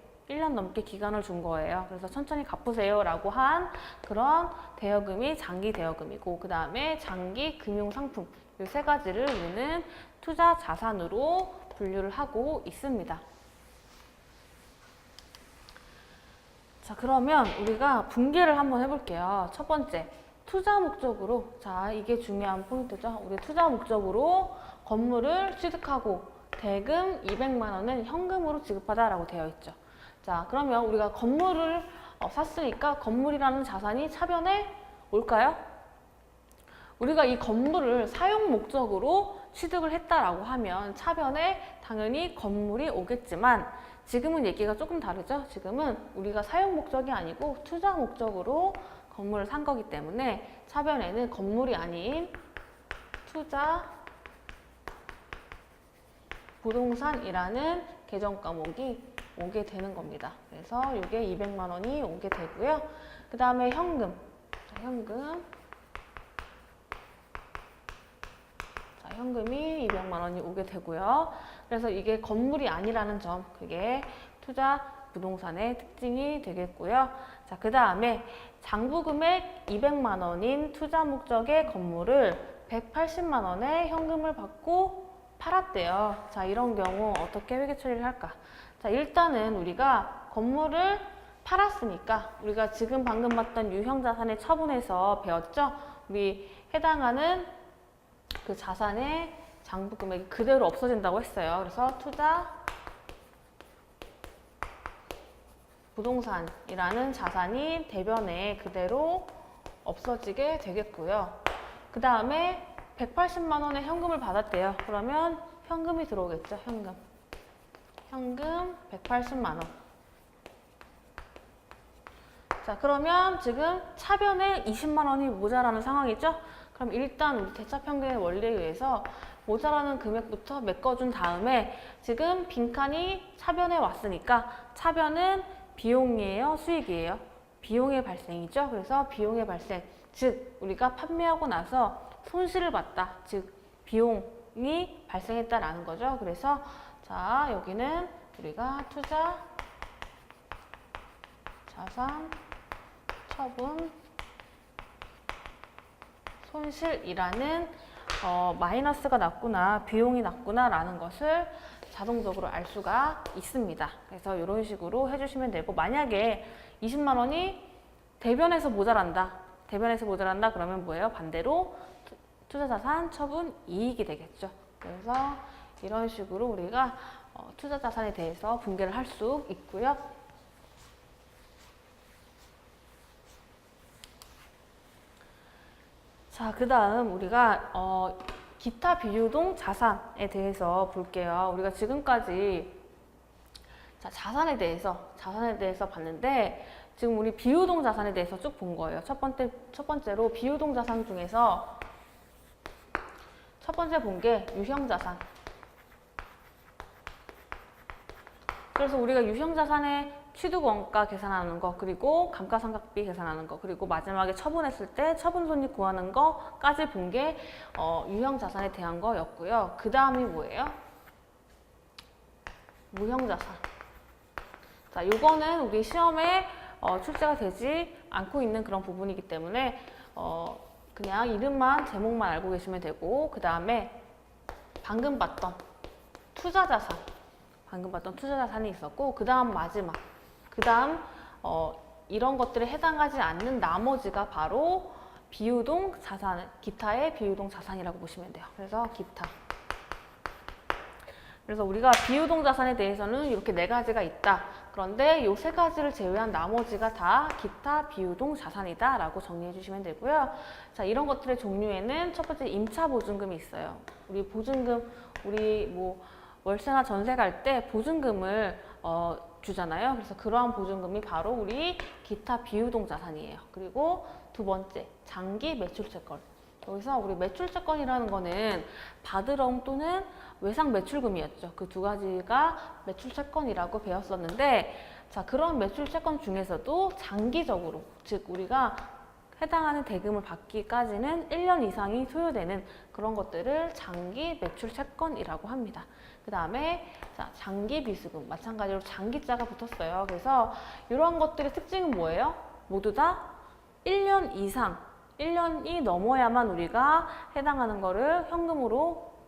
기간을 준 거예요. 그래서 천천히 갚으세요 라고 한 그런 대여금이 장기 대여금이고, 그 다음에 장기 금융상품, 이 세 가지를 우리는 투자 자산으로 분류를 하고 있습니다. 자, 그러면 우리가 분개를 한번 해볼게요. 첫 번째, 투자 목적으로. 자, 이게 중요한 포인트죠. 우리 투자 목적으로 건물을 취득하고 대금 200만 원은 현금으로 지급하다라고 되어 있죠. 자, 그러면 우리가 건물을 샀으니까 건물이라는 자산이 차변에 올까요? 우리가 이 건물을 사용 목적으로 취득을 했다라고 하면 차변에 당연히 건물이 오겠지만 지금은 얘기가 조금 다르죠. 지금은 우리가 사용 목적이 아니고 투자 목적으로 건물을 산 거기 때문에 차변에는 건물이 아닌 투자 부동산이라는 계정 과목이 오게 되는 겁니다. 그래서 이게 200만 원이 오게 되고요. 그 다음에 현금. 자, 현금이 200만 원이 오게 되고요. 그래서 이게 건물이 아니라는 점, 그게 투자 부동산의 특징이 되겠고요. 자, 그 다음에 장부금액 200만 원인 투자 목적의 건물을 180만 원의 현금을 받고 팔았대요. 자, 이런 경우 어떻게 회계 처리를 할까? 자, 일단은 우리가 건물을 팔았으니까 우리가 지금 방금 봤던 유형자산의 처분에서 배웠죠? 우리 해당하는 그 자산의 장부금액이 그대로 없어진다고 했어요. 그래서 투자 부동산이라는 자산이 대변에 그대로 없어지게 되겠고요. 그 다음에 180만 원의 현금을 받았대요. 그러면 현금이 들어오겠죠. 현금 180만 원. 자, 그러면 지금 차변에 20만 원이 모자라는 상황이죠. 그럼 일단 우리 대차평균의 원리에 의해서 모자라는 금액부터 메꿔준 다음에 지금 빈칸이 차변에 왔으니까 차변은 비용이에요, 수익이에요? 비용의 발생이죠. 그래서 비용의 발생, 즉 우리가 판매하고 나서 손실을 봤다, 즉 비용이 발생했다라는 거죠. 그래서 자, 여기는 우리가 투자 자산 처분 손실이라는 마이너스가 났구나, 비용이 났구나 라는 것을 자동적으로 알 수가 있습니다. 그래서 이런 식으로 해주시면 되고, 만약에 20만 원이 대변에서 모자란다 그러면 뭐예요? 반대로 투자자산, 처분, 이익이 되겠죠. 그래서 이런 식으로 우리가 투자자산에 대해서 분개를 할 수 있고요. 자, 그 다음 우리가 기타 비유동 자산에 대해서 볼게요. 우리가 지금까지 자산에 대해서 봤는데 지금 우리 비유동 자산에 대해서 쭉 본 거예요. 첫 번째로 비유동 자산 중에서 첫 번째 본 게 유형 자산. 그래서 우리가 유형 자산의 취득 원가 계산하는 거, 그리고 감가상각비 계산하는 거, 그리고 마지막에 처분했을 때 처분 손익 구하는 거까지 본 게 유형 자산에 대한 거였고요. 그 다음이 뭐예요? 무형 자산. 자, 요거는 우리 시험에 출제가 되지 않고 있는 그런 부분이기 때문에 그냥 이름만 제목만 알고 계시면 되고, 그 다음에 방금 봤던 투자자산이 있었고, 그 다음 마지막, 그 다음 이런 것들에 해당하지 않는 나머지가 바로 비유동 자산, 기타의 비유동 자산이라고 보시면 돼요. 그래서 기타. 그래서 우리가 비유동 자산에 대해서는 이렇게 4가지가 있다. 그런데 이 3가지를 제외한 나머지가 다 기타 비유동 자산이다 라고 정리해 주시면 되고요. 자, 이런 것들의 종류에는 첫 번째 임차 보증금이 있어요. 우리 보증금, 우리 뭐 월세나 전세 갈 때 보증금을 주잖아요. 그래서 그러한 보증금이 바로 우리 기타 비유동 자산이에요. 그리고 두 번째, 장기 매출 채권. 여기서 우리 매출 채권이라는 거는 바드럼 또는 외상 매출금이었죠. 그 2가지가 매출 채권이라고 배웠었는데, 자, 그런 매출 채권 중에서도 장기적으로, 즉 우리가 해당하는 대금을 받기까지는 1년 이상이 소요되는 그런 것들을 장기 매출 채권이라고 합니다. 그 다음에 장기 비수금, 마찬가지로 장기자가 붙었어요. 그래서 이런 것들의 특징은 뭐예요? 모두 다 1년 이상, 1년이 넘어야만 우리가 해당하는 거를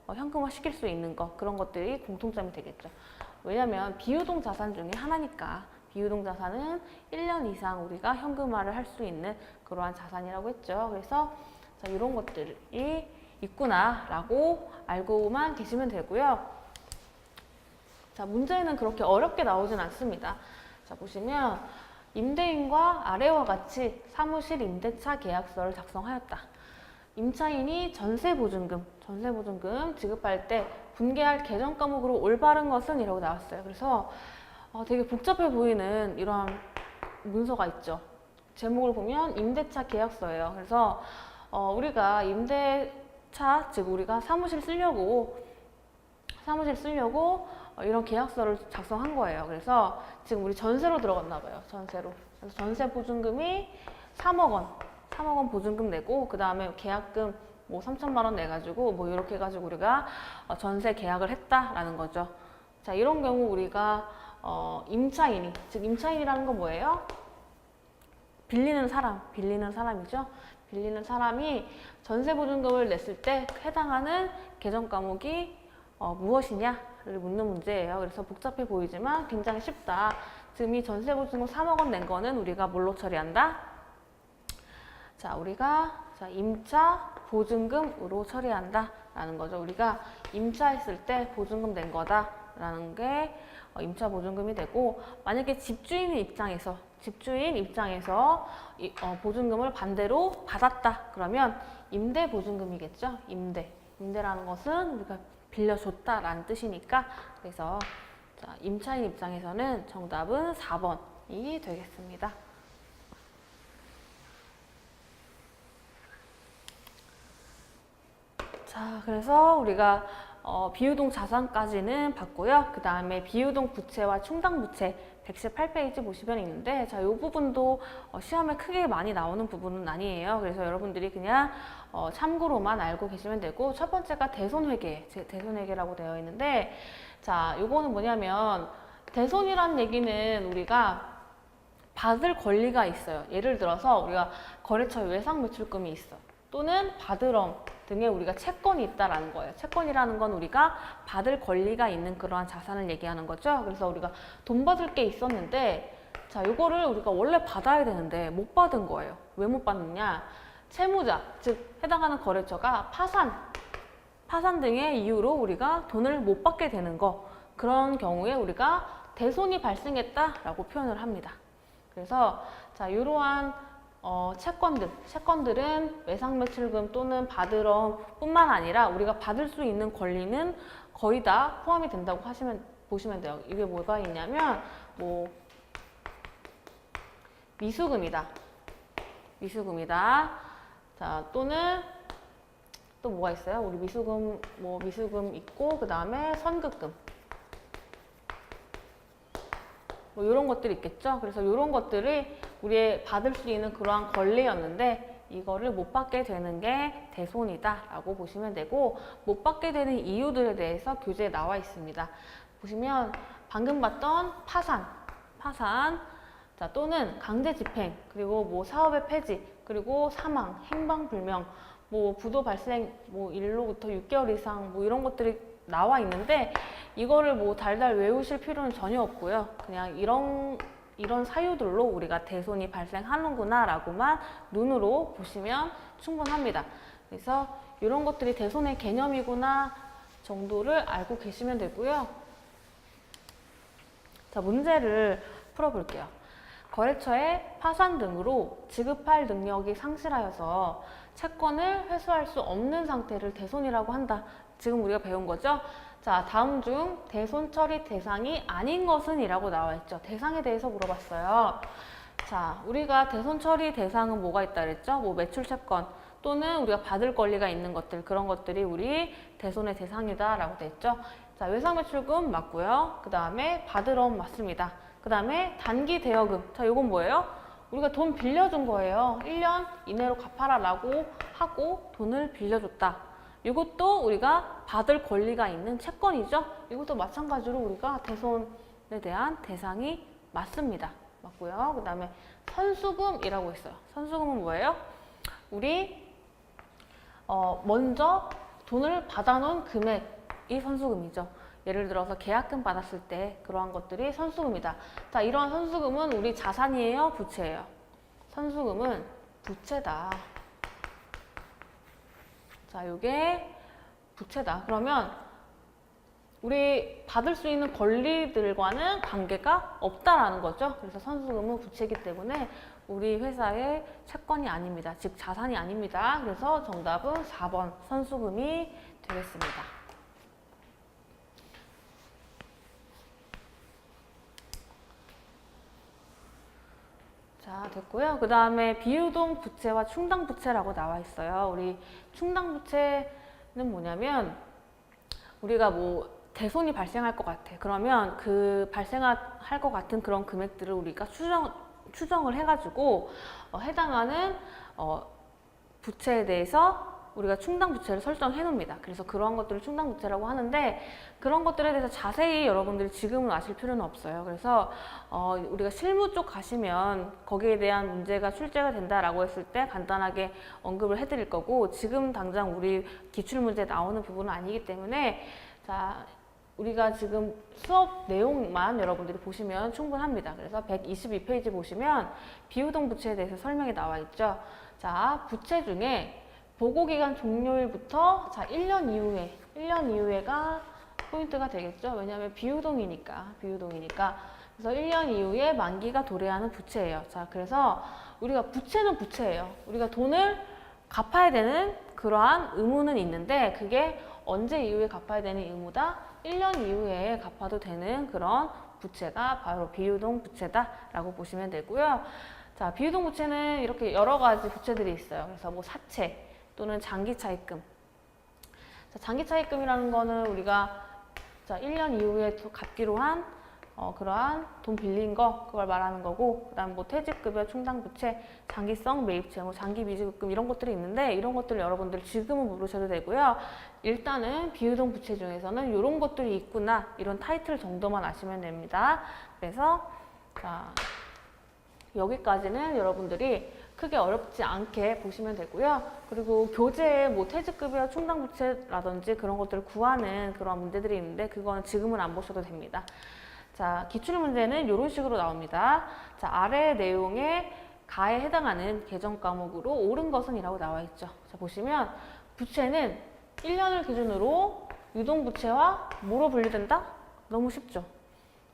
현금화 시킬 수 있는 것, 그런 것들이 공통점이 되겠죠. 왜냐하면 비유동 자산 중에 하나니까. 비유동 자산은 1년 이상 우리가 현금화를 할 수 있는 그러한 자산이라고 했죠. 그래서 이런 것들이 있구나라고 알고만 계시면 되고요. 자, 문제는 그렇게 어렵게 나오진 않습니다. 자, 보시면 임대인과 아래와 같이 사무실 임대차 계약서를 작성하였다. 임차인이 전세보증금 지급할 때 분개할 계정 과목으로 올바른 것은 이라고 나왔어요. 그래서 되게 복잡해 보이는 이러한 문서가 있죠. 제목을 보면 임대차 계약서예요. 그래서 우리가 임대차, 즉 우리가 사무실 쓰려고 이런 계약서를 작성한 거예요. 그래서 지금 우리 전세로 들어갔나 봐요. 전세로. 그래서 전세 보증금이 3억 원 보증금 내고, 그 다음에 계약금 뭐 3천만 원 내가지고 뭐 이렇게 해가지고 우리가 전세 계약을 했다라는 거죠. 자, 이런 경우 우리가 임차인이, 즉 임차인이라는 건 뭐예요? 빌리는 사람이죠. 빌리는 사람이 전세 보증금을 냈을 때 해당하는 계정 과목이 무엇이냐를 묻는 문제예요. 그래서 복잡해 보이지만 굉장히 쉽다. 지금 이 전세 보증금 3억 원 낸 거는 우리가 뭘로 처리한다? 자, 우리가 임차 보증금으로 처리한다 라는 거죠. 우리가 임차했을 때 보증금 낸 거다 라는 게 임차 보증금이 되고, 만약에 집주인 입장에서 보증금을 반대로 받았다 그러면 임대 보증금이겠죠. 임대라는 것은 우리가 빌려줬다라는 뜻이니까, 그래서 임차인 입장에서는 정답은 4번이 되겠습니다. 자, 그래서 우리가 비유동 자산까지는 봤고요. 그 다음에 비유동 부채와 충당 부채 118페이지 보시면 있는데, 자, 이 부분도 시험에 크게 많이 나오는 부분은 아니에요. 그래서 여러분들이 그냥 참고로만 알고 계시면 되고, 첫 번째가 대손회계라고 되어 있는데, 자, 요거는 뭐냐면 대손이라는 얘기는 우리가 받을 권리가 있어요. 예를 들어서 우리가 거래처에 외상 매출금이 있어, 또는 바드럼 등의 우리가 채권이 있다라는 거예요. 채권이라는 건 우리가 받을 권리가 있는 그러한 자산을 얘기하는 거죠. 그래서 우리가 돈 받을 게 있었는데, 자, 요거를 우리가 원래 받아야 되는데 못 받은 거예요. 왜 못 받느냐? 채무자, 즉 해당하는 거래처가 파산 등의 이유로 우리가 돈을 못 받게 되는 거, 그런 경우에 우리가 대손이 발생했다라고 표현을 합니다. 그래서 자, 이러한 채권들은 외상매출금 또는 바드럼뿐만 아니라 우리가 받을 수 있는 권리는 거의 다 포함이 된다고 보시면 돼요. 이게 뭐가 있냐면 뭐 미수금이다. 자, 또는 또 뭐가 있어요? 우리 미수금 있고, 그 다음에 선급금. 뭐 이런 것들이 있겠죠. 그래서 이런 것들이 우리의 받을 수 있는 그러한 권리였는데 이거를 못 받게 되는 게 대손이다라고 보시면 되고, 못 받게 되는 이유들에 대해서 교재에 나와 있습니다. 보시면 방금 봤던 파산, 자, 또는 강제 집행, 그리고 뭐 사업의 폐지, 그리고 사망, 행방불명, 뭐 부도 발생, 뭐 1로부터 6개월 이상, 뭐 이런 것들이 나와 있는데 이거를 뭐 달달 외우실 필요는 전혀 없고요. 그냥 이런 사유들로 우리가 대손이 발생하는구나 라고만 눈으로 보시면 충분합니다. 그래서 이런 것들이 대손의 개념이구나 정도를 알고 계시면 되고요. 자, 문제를 풀어볼게요. 거래처의 파산 등으로 지급할 능력이 상실하여서 채권을 회수할 수 없는 상태를 대손이라고 한다. 지금 우리가 배운 거죠? 자, 다음 중 대손 처리 대상이 아닌 것은 이라고 나와 있죠. 대상에 대해서 물어봤어요. 자, 우리가 대손 처리 대상은 뭐가 있다 그랬죠? 뭐 매출 채권 또는 우리가 받을 권리가 있는 것들, 그런 것들이 우리 대손의 대상이다 라고 돼 있죠. 자, 외상매출금 맞고요. 그 다음에 받으럼 맞습니다. 그 다음에 단기 대여금. 자, 이건 뭐예요? 우리가 돈 빌려준 거예요. 1년 이내로 갚아라 라고 하고 돈을 빌려줬다. 이것도 우리가 받을 권리가 있는 채권이죠. 이것도 마찬가지로 우리가 대손에 대한 대상이 맞습니다. 맞고요. 그 다음에 선수금이라고 있어요. 선수금은 뭐예요? 우리 먼저 돈을 받아놓은 금액이 선수금이죠. 예를 들어서 계약금 받았을 때 그러한 것들이 선수금이다. 자, 이러한 선수금은 우리 자산이에요? 부채예요? 선수금은 부채다. 자, 이게 부채다. 그러면 우리 받을 수 있는 권리들과는 관계가 없다라는 거죠. 그래서 선수금은 부채이기 때문에 우리 회사의 채권이 아닙니다. 즉 자산이 아닙니다. 그래서 정답은 4번 선수금이 되겠습니다. 자, 됐고요. 그 다음에 비유동 부채와 충당 부채라고 나와 있어요. 우리 충당 부채는 뭐냐면 우리가 뭐 대손이 발생할 것 같아. 그러면 그 발생할 것 같은 그런 금액들을 우리가 추정을 해가지고 해당하는 부채에 대해서 우리가 충당 부채를 설정해 놓습니다. 그래서 그러한 것들을 충당 부채라고 하는데 그런 것들에 대해서 자세히 여러분들이 지금은 아실 필요는 없어요. 그래서 우리가 실무 쪽 가시면 거기에 대한 문제가 출제가 된다라고 했을 때 간단하게 언급을 해드릴 거고, 지금 당장 우리 기출문제에 나오는 부분은 아니기 때문에 자, 우리가 지금 수업 내용만 여러분들이 보시면 충분합니다. 그래서 122페이지 보시면 비유동 부채에 대해서 설명이 나와 있죠. 자, 부채 중에 보고기간 종료일부터 자 1년 이후에가 포인트가 되겠죠. 왜냐하면 비유동이니까. 그래서 1년 이후에 만기가 도래하는 부채예요. 자, 그래서 우리가 부채는 부채예요. 우리가 돈을 갚아야 되는 그러한 의무는 있는데 그게 언제 이후에 갚아야 되는 의무다? 1년 이후에 갚아도 되는 그런 부채가 바로 비유동 부채다라고 보시면 되고요. 자, 비유동 부채는 이렇게 여러 가지 부채들이 있어요. 그래서 뭐 사채 또는 장기 차입금. 자, 장기 차입금이라는 거는 우리가 자, 1년 이후에 갚기로 한 그러한 돈 빌린 거 그걸 말하는 거고, 그다음 뭐 퇴직급여, 충당부채, 장기성 매입채, 뭐 장기 미지급금 이런 것들이 있는데 이런 것들 여러분들 지금은 모르셔도 되고요. 일단은 비유동 부채 중에서는 이런 것들이 있구나 이런 타이틀 정도만 아시면 됩니다. 그래서 자, 여기까지는 여러분들이 크게 어렵지 않게 보시면 되고요. 그리고 교재에 뭐 퇴직급여, 충당부채라든지 그런 것들을 구하는 그런 문제들이 있는데 그거는 지금은 안 보셔도 됩니다. 자, 기출문제는 이런 식으로 나옵니다. 자, 아래 내용의 가에 해당하는 계정 과목으로 옳은 것은 이라고 나와 있죠. 자, 보시면 부채는 1년을 기준으로 유동부채와 뭐로 분류된다? 너무 쉽죠?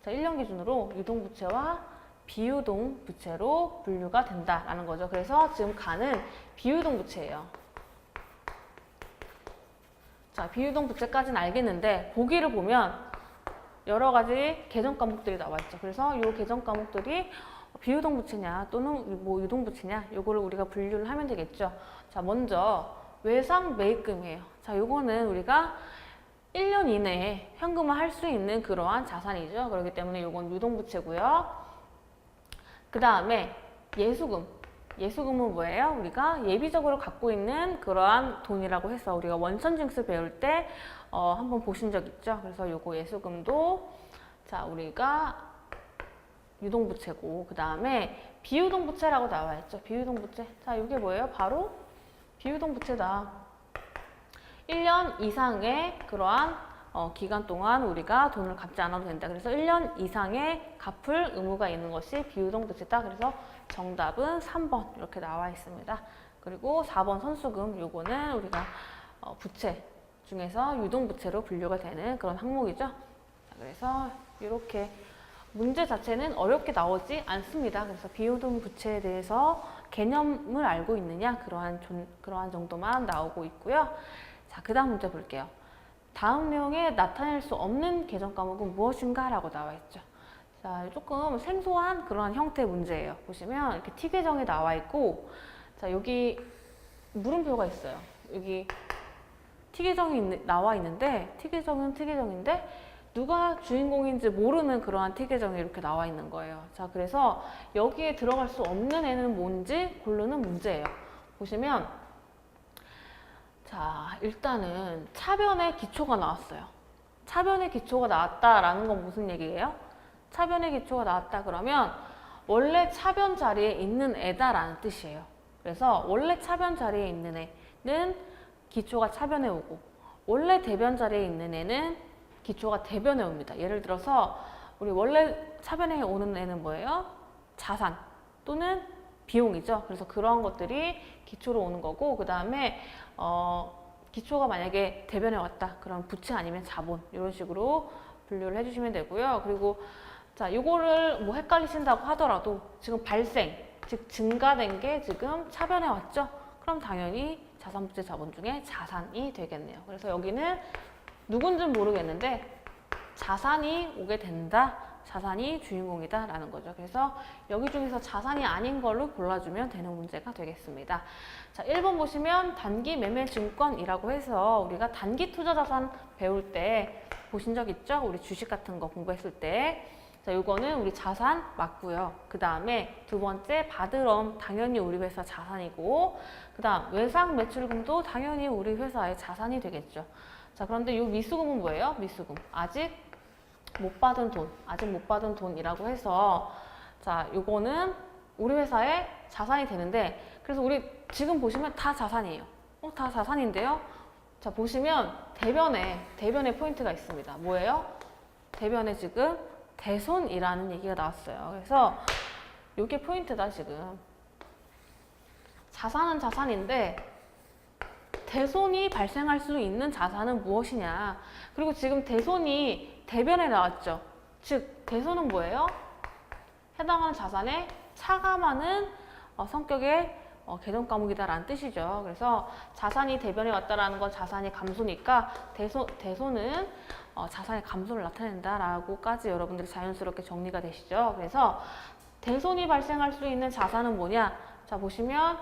자, 1년 기준으로 유동부채와 비유동부채로 분류가 된다라는 거죠. 그래서 지금 가는 비유동부채예요. 자, 비유동부채까지는 알겠는데 보기를 보면 여러 가지 계정 과목들이 나와 있죠. 그래서 이 계정 과목들이 비유동부채냐 또는 뭐 유동부채냐 요거를 우리가 분류를 하면 되겠죠. 자, 먼저 외상 매입금이에요. 자, 요거는 우리가 1년 이내에 현금화할 수 있는 그러한 자산이죠. 그렇기 때문에 요건 유동부채고요. 그 다음에 예수금. 예수금은 뭐예요? 우리가 예비적으로 갖고 있는 그러한 돈이라고 해서 우리가 원천징수 배울 때 한번 보신 적 있죠? 그래서 요거 예수금도 자, 우리가 유동부채고, 그 다음에 비유동부채라고 나와 있죠. 비유동부채. 자, 이게 뭐예요? 바로 비유동부채다. 1년 이상의 그러한 기간 동안 우리가 돈을 갚지 않아도 된다. 그래서 1년 이상의 갚을 의무가 있는 것이 비유동부채다. 그래서 정답은 3번 이렇게 나와 있습니다. 그리고 4번 선수금, 요거는 우리가 부채 중에서 유동부채로 분류가 되는 그런 항목이죠. 자, 그래서 이렇게 문제 자체는 어렵게 나오지 않습니다. 그래서 비유동부채에 대해서 개념을 알고 있느냐, 그러한 정도만 나오고 있고요. 자, 그 다음 문제 볼게요. 다음 내용에 나타낼 수 없는 계정 과목은 무엇인가? 라고 나와 있죠. 자, 조금 생소한 그런 형태의 문제예요. 보시면 이렇게 T 계정이 나와 있고, 자, 여기 물음표가 있어요. 여기 T 계정이 나와 있는데, T 계정은 T 계정인데, 누가 주인공인지 모르는 그러한 T 계정이 이렇게 나와 있는 거예요. 자, 그래서 여기에 들어갈 수 없는 애는 뭔지 고르는 문제예요. 보시면, 자, 일단은 차변의 기초가 나왔어요. 차변의 기초가 나왔다라는 건 무슨 얘기예요? 차변의 기초가 나왔다 그러면 원래 차변 자리에 있는 애다라는 뜻이에요. 그래서 원래 차변 자리에 있는 애는 기초가 차변에 오고, 원래 대변 자리에 있는 애는 기초가 대변에 옵니다. 예를 들어서 우리 원래 차변에 오는 애는 뭐예요? 자산 또는 비용이죠. 그래서 그런 것들이 기초로 오는 거고, 그 다음에 기초가 만약에 대변에 왔다. 그럼 부채 아니면 자본, 이런 식으로 분류를 해주시면 되고요. 그리고 자, 요거를 뭐 헷갈리신다고 하더라도 지금 발생, 즉 증가된 게 지금 차변에 왔죠. 그럼 당연히 자산, 부채, 자본 중에 자산이 되겠네요. 그래서 여기는 누군지는 모르겠는데 자산이 오게 된다. 자산이 주인공이다 라는 거죠. 그래서 여기 중에서 자산이 아닌 걸로 골라주면 되는 문제가 되겠습니다. 자, 1번 보시면 단기 매매 증권이라고 해서 우리가 단기 투자 자산 배울 때 보신 적 있죠? 우리 주식 같은 거 공부했을 때. 자, 요거는 우리 자산 맞고요. 그 다음에 두 번째 바드럼, 당연히 우리 회사 자산이고, 그 다음 외상 매출금도 당연히 우리 회사의 자산이 되겠죠. 자, 그런데 요 미수금은 뭐예요? 미수금. 아직 못 받은 돈이라고 해서, 자, 요거는 우리 회사의 자산이 되는데, 그래서 우리 지금 보시면 다 자산이에요. 다 자산인데요? 자, 보시면 대변에 포인트가 있습니다. 뭐예요? 대변에 지금 대손이라는 얘기가 나왔어요. 그래서 요게 포인트다, 지금. 자산은 자산인데, 대손이 발생할 수 있는 자산은 무엇이냐. 그리고 지금 대손이 대변에 나왔죠. 즉, 대손은 뭐예요? 해당하는 자산에 차감하는 성격의 계정 과목이다라는 뜻이죠. 그래서 자산이 대변에 왔다라는 건 자산이 감소니까 대손은 자산의 감소를 나타낸다라고까지 여러분들이 자연스럽게 정리가 되시죠. 그래서 대손이 발생할 수 있는 자산은 뭐냐? 자, 보시면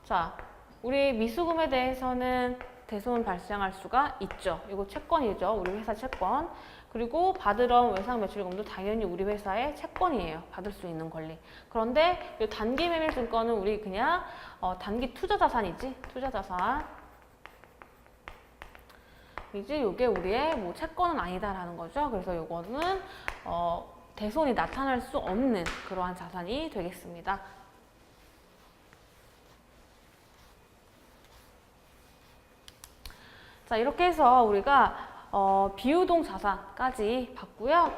자, 우리 미수금에 대해서는 대손 발생할 수가 있죠. 이거 채권이죠. 우리 회사 채권. 그리고 받으러 외상 매출금도 당연히 우리 회사의 채권이에요. 받을 수 있는 권리. 그런데 이 단기 매매 증권은 우리 그냥 단기 투자 자산이지. 투자 자산. 이제 이게 우리의 뭐 채권은 아니다라는 거죠. 그래서 이거는 대손이 나타날 수 없는 그러한 자산이 되겠습니다. 자, 이렇게 해서 우리가 비유동 자산까지 봤고요.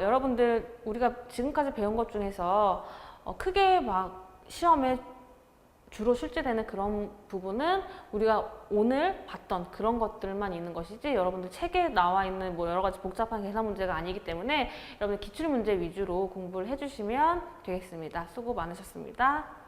여러분들 우리가 지금까지 배운 것 중에서 크게 막 시험에 주로 출제되는 그런 부분은 우리가 오늘 봤던 그런 것들만 있는 것이지 여러분들 책에 나와 있는 뭐 여러 가지 복잡한 계산 문제가 아니기 때문에 여러분들 기출 문제 위주로 공부를 해주시면 되겠습니다. 수고 많으셨습니다.